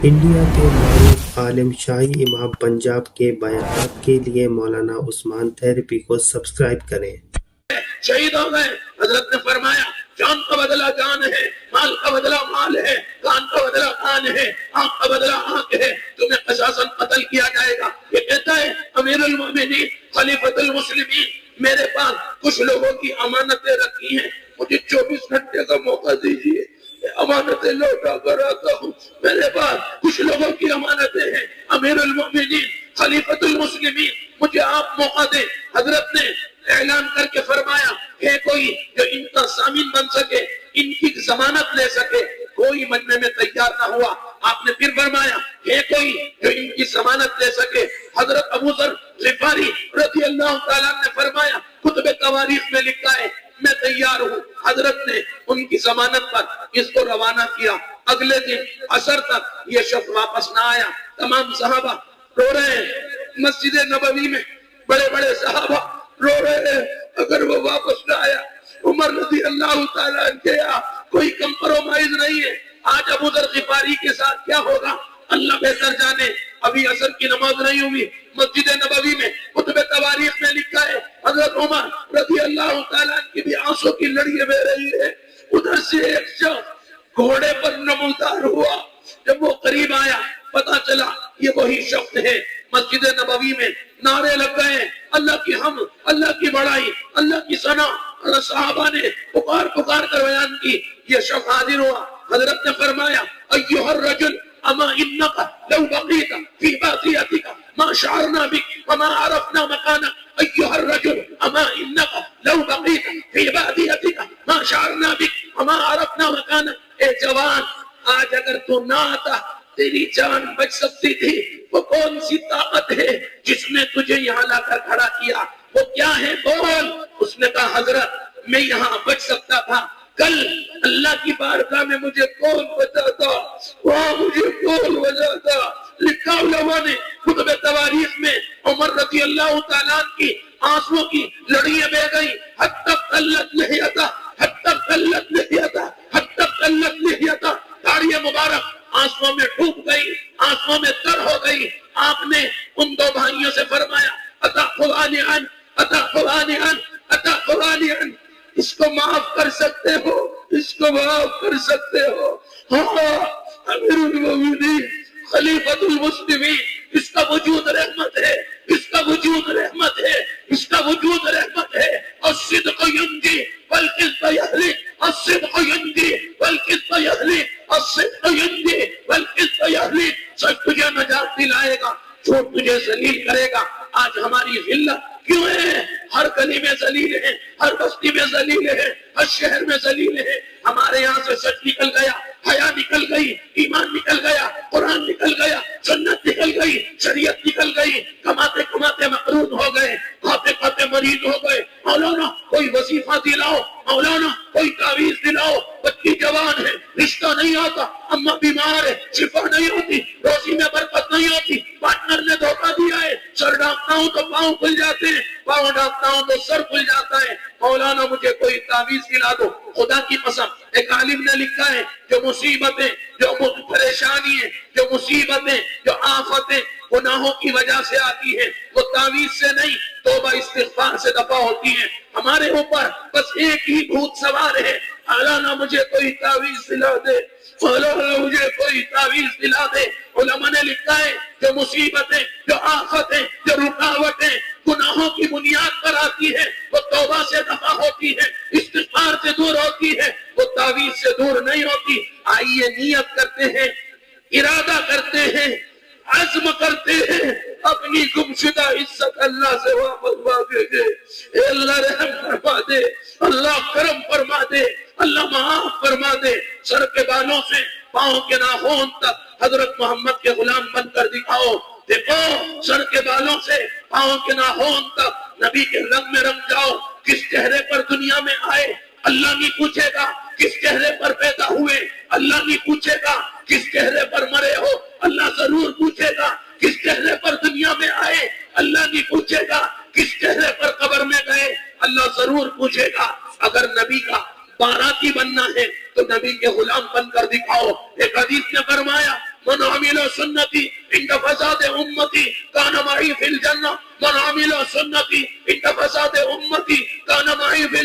India کے معروف عالم شاہی امام پنجاب کے بیانات کے لیے مولانا عثمان تھیریپی کو سبسکرائب کریں۔ شہید ہو گئے، حضرت نے فرمایا جان کا بدلہ جان ہے، مال کا بدلہ مال ہے، کان کا بدلہ کان ہے، آنکھ کا بدلہ آنکھ ہے، تمہیں قصاصاً قتل کیا جائے گا۔ یہ کہتا ہے امیر المومنین خلیفۃ المسلمین، میرے پاس کچھ لوگوں کی امانتیں رکھی ہیں، مجھے 24 گھنٹے کا موقع دیجیے، امانتیں لوٹا کر آتا ہوں۔ میرے پاس کچھ لوگوں کی امانتیں ہیں، امیر المومنین خلیفۃ المسلمین، مجھے آپ موقع دیں۔ حضرت نے اعلان کر کے فرمایا ہے کوئی جو ان کا ضامن بن سکے، ان کی ضمانت لے سکے؟ کوئی مننے میں تیار نہ ہوا۔ آپ نے پھر فرمایا ہے کوئی جو ان کی ضمانت لے سکے؟ حضرت ابو ذر غفاری رضی اللہ تعالیٰ نے فرمایا کتب تواریخ میں لکھا ہے میں تیار ہوں۔ حضرت نے ان کی ضمانت پر اس کو روانہ کیا۔ اگلے دن عصر تک یہ شخص واپس نہ آیا۔ تمام صحابہ رو رہے ہیں، مسجد نبوی میں بڑے بڑے صحابہ رو رہے ہیں، اگر وہ واپس نہ آیا۔ عمر رضی اللہ تعالیٰ عنہ کوئی کمپرومائز نہیں ہے۔ آج ابو ذر غفاری کے ساتھ کیا ہوگا اللہ بہتر جانے۔ ابھی عصر کی نماز نہیں ہوئی، مسجد نبوی میں کتب تواریخ میں لکھا ہے حضرت عمر رضی اللہ تعالیٰ عنہ کی بھی آنسوں کی لڑیاں بہ رہی ہے۔ ادھر سے ایک شخص گھوڑے پر نمودار ہوا، جب وہ قریب آیا پتا چلا یہ وہی شخص ہے۔ مسجد نبوی میں نعرے لگ گئے، اللہ کی حمد، اللہ کی بڑائی، اللہ کی ثنا۔ صحابہ نے پکار پکار کر بیان کی۔ یہ شخص حاضر ہوا، حضرت نے فرمایا ایھا الرجل اما انک لو بقیت فی بادیتک ما شعرنا بک وما عرفنا مکانک۔ ایھا الرجل اما انک لو بقیت فی بادیتک ما شعرنا بک وما عرفنا مکانک۔ اے جوان، آج اگر تو نہ آتا تیری جان بچ سکتی تھی۔ وہ کون سی طاقت ہے جس نے تجھے یہاں لا کر کھڑا کیا؟ وہ کیا ہے بول؟ اس نے کہا حضرت میں یہاں بچ سکتا تھا، کل اللہ کی بارگاہ میں مجھے کون بچاتا، وہاں مجھے کون بچاتا۔ لکھا علماء نے کتب تواریخ میں عمر رضی اللہ تعالیٰ کی آنسوں کی لڑیاں بہ گئی۔ حتی قلت لحیتہ، حتی قلت لحیتہ، حتی قلت لحیتہ، داڑھی مبارک آنسوں میں ڈوب گئی، آنسوں میں تر ہو گئی۔ آپ نے ان دو بھائیوں سے فرمایا اتأخذانی عن، اتأخذانی عن، اتأخذانی عن، اس کو معاف کر سکتے ہو، اس کو معاف کر سکتے ہو؟ ہاں امیر المومنین خلیفۃ المسلمین، اس کا وجود رحمت ہے، اس کا وجود رحمت ہے، اس کا وجود رحمت ہے۔ الصدق ینجی والکذب یہلک، الصدق ینجی والکذب یہلک، الصدق ینجی والکذب یہلک۔ سچ تجھے نجات دلائے گا، جھوٹ تجھے ذلیل کرے گا۔ آج ہماری ذلت کیوں ہے؟ ہر گلی میں ذلیل ہے، ہر بستی میں ذلیل ہے، ہر شہر میں ذلیل ہے۔ ہمارے یہاں سے سچ نکل گیا، حیا نکل گئی، ایمان نکل گیا، قرآن نکل گیا، سنت نکل گئی، شریعت نکل گئی۔ کماتے کماتے مقرون ہو گئے، کھاتے کھاتے مریض ہو گئے۔ مولانا کوئی وظیفہ دلاؤ، مولانا کوئی تعویذ دلاؤ، بچی جوان ہے، رشتہ نہیں آتا، اماں بیمار ہے، شفا نہیں ہوتی، روزی میں برکت نہیں ہوتی، پارٹنر نے دھوکہ دیا ہے، سر ڈانپتا ہوں تو پاؤں کھل جاتے ہیں، پاؤں ڈانپتا ہوں تو سر کھل جاتا ہے۔ مولانا مجھے کوئی تعویذ دلا دو۔ خدا کی قسم ایک عالم نے لکھا ہے جو مصیبتیں، جو پریشانی ہے، جو مصیبتیں، جو آفتیں گناہوں کی وجہ سے آتی ہیں، وہ تعویذ سے نہیں توبہ استغفار سے دفع ہوتی ہیں۔ ہمارے اوپر بس ایک ہی بھوت سوار ہے، مولانا مجھے کوئی تعویذ دلا دے، مولانا مجھے کوئی تعویذ دلا دے۔ علماء نے لکھا ہے جو مصیبتیں، جو آفتیں، جو رکاوٹیں گناہوں کی بنیاد پر آتی ہے وہ توبہ سے دفع ہوتی ہے، استغفار سے دور ہوتی ہے، وہ تعویذ سے دور نہیں ہوتی۔ آئیے نیت کرتے ہیں، ارادہ کرتے ہیں، عزم کرتے ہیں، اپنی گمشدہ عزت اللہ سے واپس مانگیں گے۔ اے اللہ رحم فرما دے، اللہ کرم فرما دے، اللہ معاف فرما دے۔ سر کے بالوں سے پاؤں کے ناخن تک حضرت محمد کے غلام بن کر دکھاؤ۔ دیکھو سر کے بالوں سے پاؤں کے ناخن تک نبی کے رنگ میں رنگ جاؤ۔ کس چہرے پر دنیا میں آئے اللہ نہیں پوچھے گا، کس چہرے پر پیدا ہوئے اللہ نہیں پوچھے گا، کس چہرے پر مرے ہو اللہ ضرور پوچھے گا، کس چہرے پر دنیا میں آئے اللہ نہیں پوچھے گا، کس چہرے پر قبر میں گئے اللہ ضرور پوچھے گا۔ اگر نبی کا باراتی بننا ہے تو نبی کے غلام بن کر دکھاؤ۔ ایک حدیث نے فرمایا من عمل سنتی عند فساد امتی کان معی فی الجنہ من عمل سنتی عند فساد امتی کان معی فی